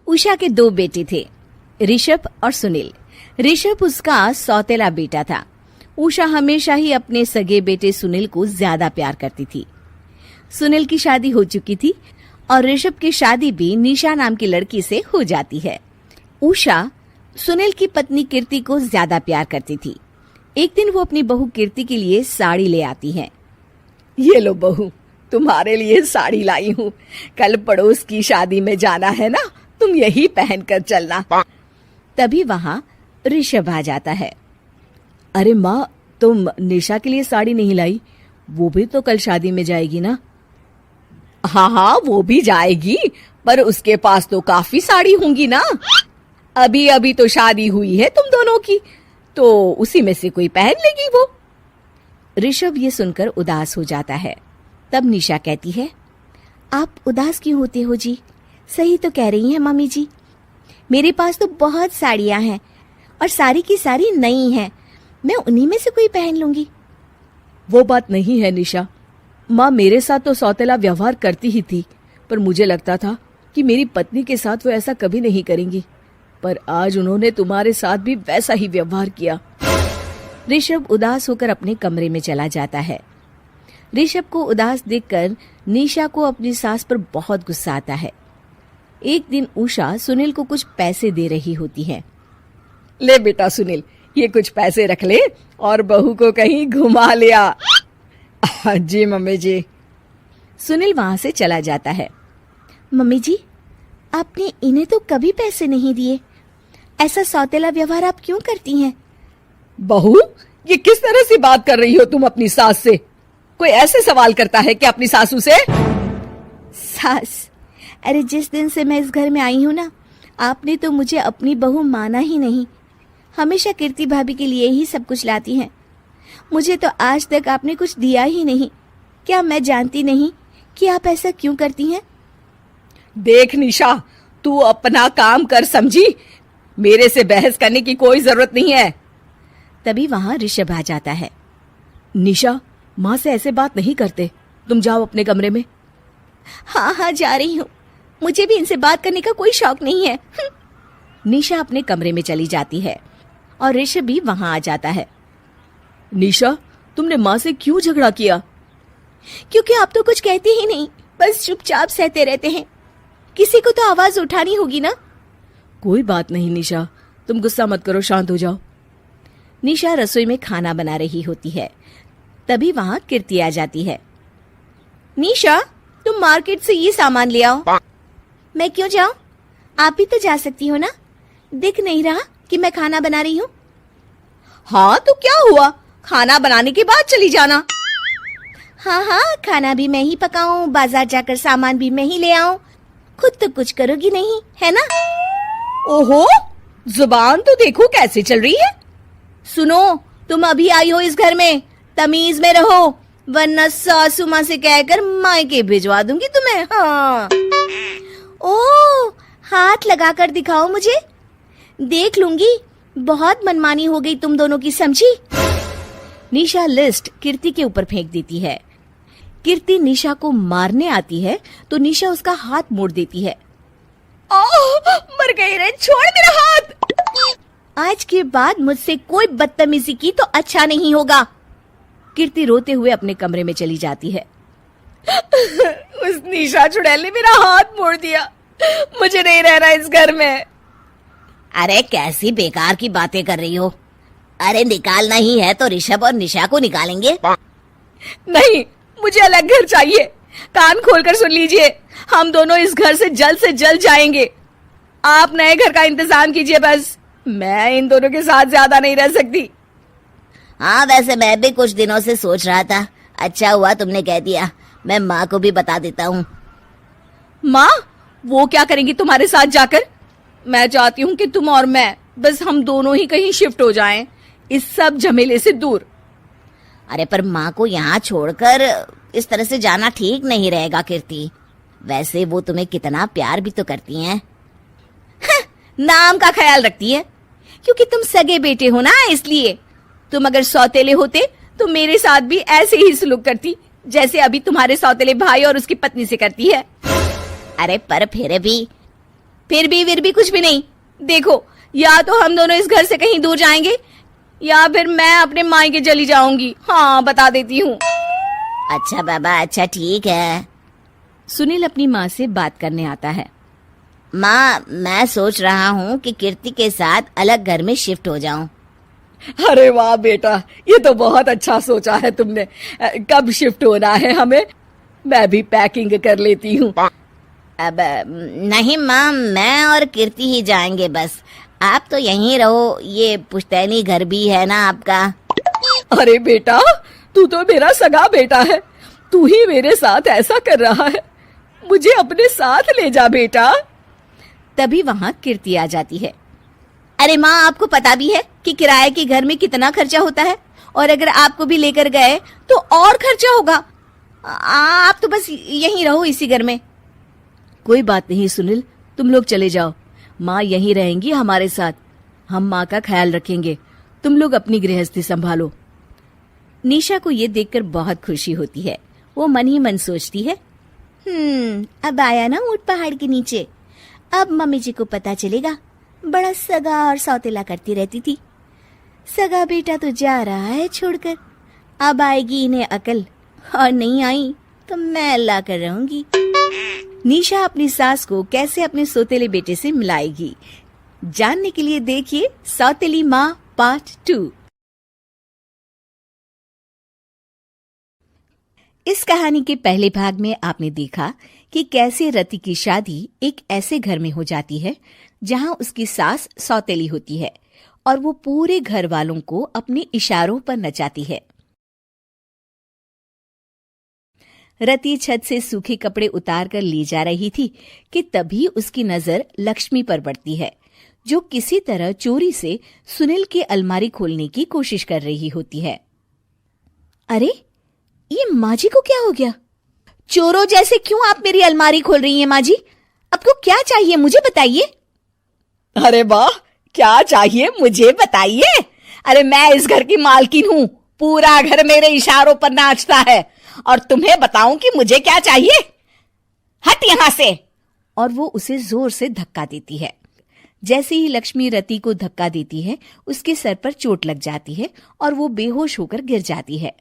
उषा के 2 बेटे थे, ऋषभ और सुनील। ऋषभ उसका सौतेला बेटा था। उषा हमेशा ही अपने सगे बेटे सुनील को ज्यादा प्यार करती थी। सुनील की शादी हो चुकी थी और ऋषभ की शादी भी निशा नाम की लड़की से हो जाती है। उषा सुनील की पत्नी कीर्ति को ज्यादा प्यार करती थी। एक दिन वो अपनी बहू कीर्ति के लिए साड़ी ले आती है। ये लो बहू, तुम्हारे लिए साड़ी लाई हूँ। कल पड़ोस की शादी में जाना है ना, तुम यही पहन कर चलना। तभी वहाँ ऋषभ आ जाता है। अरे माँ, तुम निशा के लिए साड़ी नहीं लाई? वो भी तो कल शादी में जाएगी ना? हाँ हाँ, वो भी जाएगी, पर उसके पास तो काफी साड़ी होंगी ना। अभी अभी तो शादी हुई है तुम दोनों की, तो उसी में से कोई पहन लेगी वो। ऋषभ ये सुनकर उदास हो जाता है। तब निशा कहती है, आप उदास क्यों होते हो जी? सही तो कह रही हैं मम्मी जी। मेरे पास तो बहुत साड़ियां हैं और सारी की सारी नई हैं। मैं उन्हीं में से कोई पहन लूंगी। वो बात नहीं है निशा। माँ मेरे साथ तो सौतेला व्यवहार करती ही थी, पर मुझे लगता था कि मेरी पत्नी के साथ वो ऐसा कभी नहीं करेंगी, पर आज उन्होंने तुम्हारे साथ भी वैसा ही व्यवहार किया। ऋषभ उदास होकर अपने कमरे में चला जाता है। ऋषभ को उदास देखकर निशा को अपनी सास पर बहुत गुस्सा आता है। एक दिन उषा सुनील को कुछ पैसे दे रही होती है। ले बेटा सुनील, ये कुछ पैसे रख ले और बहू को कहीं घुमा लिया। जी मम्मी जी। सुनील वहां से चला जाता है। मम्मी जी, आपने इन्हें तो कभी पैसे नहीं दिए। ऐसा सौतेला व्यवहार आप क्यों करती हैं? बहू, ये किस तरह से बात कर रही हो तुम अपनी सास से? कोई ऐसे सवाल करता है क्या अपनी सासू से? सास, अरे जिस दिन से मैं इस घर में आई हूँ ना, आपने तो मुझे अपनी बहू माना ही नहीं। हमेशा कीर्ति भाभी के लिए ही सब कुछ लाती हैं। मुझे तो आज तक आपने कुछ दिया ही नहीं। क्या मैं जानती नहीं कि आप ऐसा क्यों करती हैं? देख निशा, तू अपना काम कर समझी। मेरे से बहस करने की कोई जरूरत नहीं है। तभी वहां ऋषभ आ जाता है। निशा, माँ से ऐसे बात नहीं करते। तुम जाओ अपने कमरे में। हाँ हाँ, जा रही हूँ। मुझे भी इनसे बात करने का कोई शौक नहीं है। निशा अपने कमरे में चली जाती है और ऋषभ भी वहां आ जाता है। निशा, तुमने माँ से क्यों झगड़ा किया? क्योंकि आप तो कुछ कहते ही नहीं, बस चुपचाप सहते रहते हैं। किसी को तो आवाज उठानी होगी ना। कोई बात नहीं निशा, तुम गुस्सा मत करो, शांत हो जाओ। निशा रसोई में खाना बना रही होती है। तभी वहां कीर्ति आ जाती है। निशा, तुम मार्केट से ये सामान ले आओ। मैं क्यों जाऊं? आप भी तो जा सकती हो ना। दिख नहीं रहा कि मैं खाना बना रही हूँ? हाँ तो क्या हुआ, खाना बनाने के बाद चली जाना। हाँ हाँ, खाना भी मैं ही पकाऊं, बाजार जाकर सामान भी मैं ही ले आऊं। खुद तो कुछ करोगी नहीं, है ना? ओहो, जुबान तो देखो कैसे चल रही है। सुनो, तुम अभी आई हो इस घर में, तमीज में रहो, वरना सासू माँ से कहकर मायके भिजवा दूंगी तुम्हें। हाँ। ओह, हाथ लगाकर दिखाओ मुझे, देख लूंगी। बहुत मनमानी हो गई तुम दोनों की, समझी? निशा लिस्ट कीर्ति के ऊपर फेंक देती है। कीर्ति निशा को मारने आती है तो निशा उसका हाथ मोड़ देती है। मर गई रे, छोड़ मेरा हाथ। आज के बाद मुझसे कोई बदतमीजी की तो अच्छा नहीं होगा। कीर्ति रोते हुए अपने कमरे में चली जाती है। उस निशा चुड़ैल ने मेरा हाथ मोड़ दिया। मुझे नहीं रहना इस घर में। अरे कैसी बेकार की बातें कर रही हो। अरे निकालना ही है तो ऋषभ और निशा को निकालेंगे। नहीं, मुझे अलग घर चाहिए। कान खोलकर सुन लीजिए, हम दोनों इस घर से जल्द जाएंगे। आप नए घर का इंतजाम कीजिए बस। मैं इन दोनों के साथ ज्यादा नहीं रह सकती। हाँ, वैसे मैं भी कुछ दिनों से सोच रहा था। अच्छा हुआ तुमने कह दिया, मैं माँ को भी बता देता हूँ। माँ, वो क्या करेंगी तुम्हारे साथ जाकर? मैं चाहती हूँ कि तुम और मैं, बस हम दोनों ही कहीं शिफ्ट हो जाएं, इस सब झमेले से दूर। अरे पर माँ को यहाँ छोड़कर इस तरह से जाना ठीक नहीं रहेगा कीर्ति। वैसे वो तुम्हें कितना प्यार भी तो करती हैं। नाम का ख्याल रखती है, क्योंकि तुम सगे बेटे हो ना, इसलिए। तुम अगर सौतेले होते तो मेरे साथ भी ऐसे ही सलूक करती जैसे अभी तुम्हारे सौतेले भाई और उसकी पत्नी से करती है। अरे पर फिर भी फिर भी कुछ भी नहीं। देखो, या तो हम दोनों इस घर से कहीं दूर जाएंगे या फिर मैं अपने मायके चली जाऊंगी। हाँ, बता देती हूँ। अच्छा बाबा, अच्छा ठीक है। सुनील अपनी माँ से बात करने आता है। माँ, मैं सोच रहा हूँ कि कीर्ति के साथ अलग घर में शिफ्ट हो जाऊं। अरे वाह बेटा, ये तो बहुत अच्छा सोचा है तुमने। कब शिफ्ट होना है हमें? मैं भी पैकिंग कर लेती हूँ। अब नहीं माँ, मैं और कीर्ति ही जाएंगे बस। आप तो यहीं रहो, ये पुश्तैनी घर भी है ना आपका। अरे बेटा, तू तो मेरा सगा बेटा है, तू ही मेरे साथ ऐसा कर रहा है। मुझे अपने साथ ले जा बेटा। तभी वहाँ कीर्ति आ जाती है। अरे माँ, आपको पता भी है कि किराए के घर में कितना खर्चा होता है, और अगर आपको भी लेकर गए तो और खर्चा होगा। आप तो बस यहीं रहो इसी घर में। कोई बात नहीं सुनील, तुम लोग चले जाओ। माँ यहीं रहेंगी हमारे साथ। हम माँ का ख्याल रखेंगे, तुम लोग अपनी गृहस्थी संभालो। निशा को ये देखकर बहुत खुशी होती है। वो मन ही मन सोचती है, अब आया ना ऊंट पहाड़ के नीचे। अब मम्मी जी को पता चलेगा, बड़ा सगा और सौतेला करती रहती थी। सगा बेटा तो जा रहा है छोड़कर, अब आएगी इन्हें अकल, और नहीं आई तो मैं अल्लाह कर रहूंगी। निशा अपनी सास को कैसे अपने सौतेले बेटे से मिलाएगी, जानने के लिए देखिए सौतेली माँ पार्ट 2। इस कहानी के पहले भाग में आपने देखा कि कैसे रति की शादी एक ऐसे घर में हो जाती है जहां उसकी सास सौतेली होती है और वो पूरे घर वालों को अपने इशारों पर नचाती है। रति छत से सूखे कपड़े उतार कर ले जा रही थी कि तभी उसकी नजर लक्ष्मी पर पड़ती है, जो किसी तरह चोरी से सुनील की अलमारी खोलने की कोशिश कर रही होती है। अरे, ये माँ जी को क्या हो गया? चोरों जैसे क्यों आप मेरी अलमारी खोल रही हैं माँ जी? आपको क्या चाहिए मुझे बताइए। अरे वाह, क्या चाहिए मुझे बताइए। अरे मैं इस घर की मालकिन हूँ, पूरा घर मेरे इशारों पर नाचता है, और तुम्हें बताऊं कि मुझे क्या चाहिए? हट यहाँ से। और वो उसे जोर से धक्का देती है। जैसे ही लक्ष्मी रति को धक्का देती है, उसके सर पर चोट लग जाती है और वो बेहोश होकर गिर जाती है।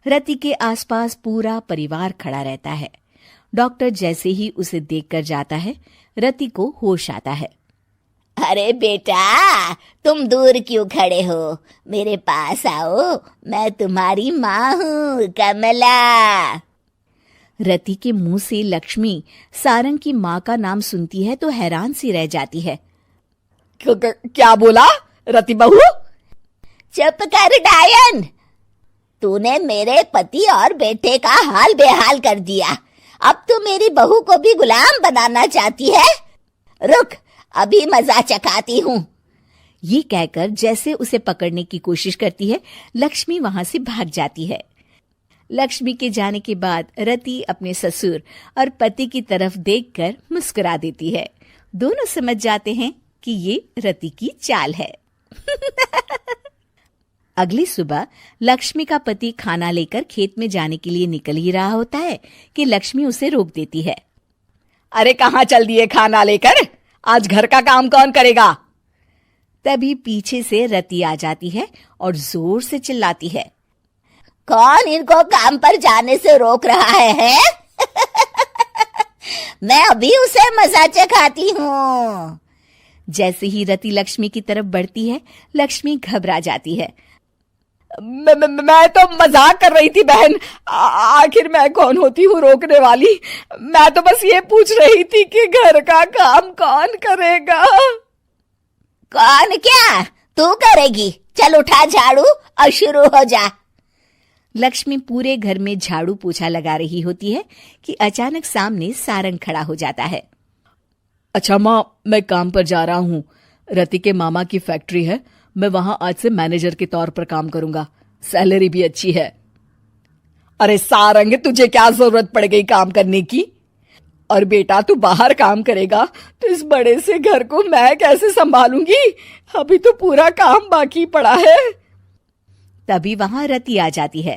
रति के आसपास पूरा परिवार खड़ा रहता है। डॉक्टर जैसे ही उसे देखकर जाता है, रति को होश आता है। अरे बेटा, तुम दूर क्यों खड़े हो? मेरे पास आओ, मैं तुम्हारी माँ हूँ, कमला। रति के मुंह से लक्ष्मी सारंग की माँ का नाम सुनती है तो हैरान सी रह जाती है। क्या बोला रति बहू? चुप कर डायन, तूने मेरे पति और बेटे का हाल बेहाल कर दिया। अब तू मेरी बहू को भी गुलाम बनाना चाहती है? रुक, अभी मजा चखाती हूँ। ये कहकर जैसे उसे पकड़ने की कोशिश करती है, लक्ष्मी वहां से भाग जाती है। लक्ष्मी के जाने के बाद रति अपने ससुर और पति की तरफ देखकर मुस्कुरा देती है। दोनों समझ जाते हैं कि ये रति की चाल है। अगली सुबह लक्ष्मी का पति खाना लेकर खेत में जाने के लिए निकल ही रहा होता है कि लक्ष्मी उसे रोक देती है। अरे कहाँ चल दिए खाना लेकर? आज घर का काम कौन करेगा? तभी पीछे से रति आ जाती है और जोर से चिल्लाती है, कौन इनको काम पर जाने से रोक रहा है? मैं अभी उसे मजा चखाती हूँ। जैसे ही रति लक्ष्मी की तरफ बढ़ती है, लक्ष्मी घबरा जाती है। मैं तो मजाक कर रही थी बहन, आखिर मैं कौन होती हूँ रोकने वाली? मैं तो बस ये पूछ रही थी कि घर का काम कौन करेगा? कौन क्या? तू करेगी। चल उठा झाड़ू और शुरू हो जा। लक्ष्मी पूरे घर में झाड़ू पोछा लगा रही होती है कि अचानक सामने सारंग खड़ा हो जाता है। अच्छा माँ, मैं काम पर जा रहा हूँ। रति के मामा की फैक्ट्री है, मैं वहां आज से मैनेजर के तौर पर काम करूंगा, सैलरी भी अच्छी है। अरे सारंग, तुझे क्या जरूरत पड़ गई काम करने की? और बेटा तू बाहर काम करेगा तो इस बड़े से घर को मैं कैसे संभालूंगी? अभी तो पूरा काम बाकी पड़ा है। तभी वहां रति आ जाती है।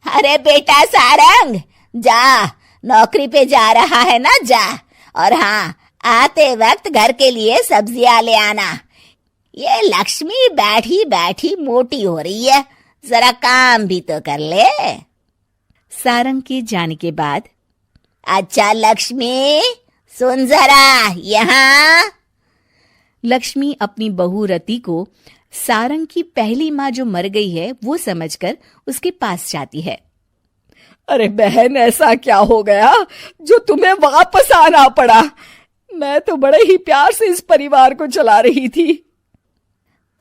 अरे बेटा सारंग, जा, नौकरी पे जा रहा है ना, जा। और हाँ, आते वक्त घर के लिए सब्जियां ले आना। ये लक्ष्मी बैठी बैठी मोटी हो रही है, जरा काम भी तो कर ले। सारंग के जाने के बाद अच्छा लक्ष्मी, सुन जरा यहाँ। लक्ष्मी अपनी बहू रति को सारंग की पहली माँ जो मर गई है वो समझकर उसके पास जाती है। अरे बहन, ऐसा क्या हो गया जो तुम्हें वापस आना पड़ा? मैं तो बड़े ही प्यार से इस परिवार को चला रही थी।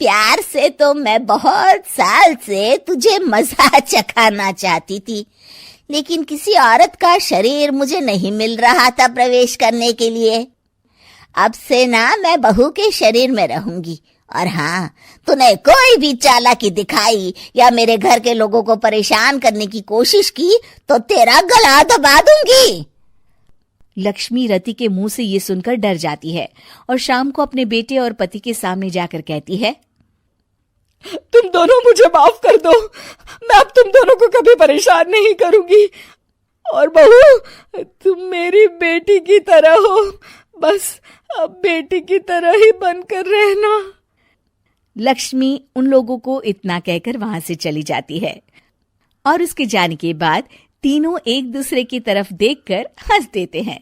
प्यार से तो मैं बहुत साल से तुझे मजा चखाना चाहती थी, लेकिन किसी औरत का शरीर मुझे नहीं मिल रहा था प्रवेश करने के लिए। अब से ना मैं बहू के शरीर में रहूंगी। और हाँ, तूने कोई भी चालाकी दिखाई या मेरे घर के लोगों को परेशान करने की कोशिश की तो तेरा गला दबा दूंगी। लक्ष्मी रति के मुंह से ये सुनकर डर जाती है और शाम को अपने बेटे और पति के सामने जाकर कहती है, तुम दोनों मुझे माफ कर दो। मैं अब तुम दोनों को कभी परेशान नहीं करूंगी। और बहू, तुम मेरी बेटी की तरह हो, बस अब बेटी की तरह ही बनकर रहना। लक्ष्मी उन लोगों को इतना कहकर वहां से चली जाती है और उसके जाने के बाद तीनों एक दूसरे की तरफ देखकर हंस देते हैं।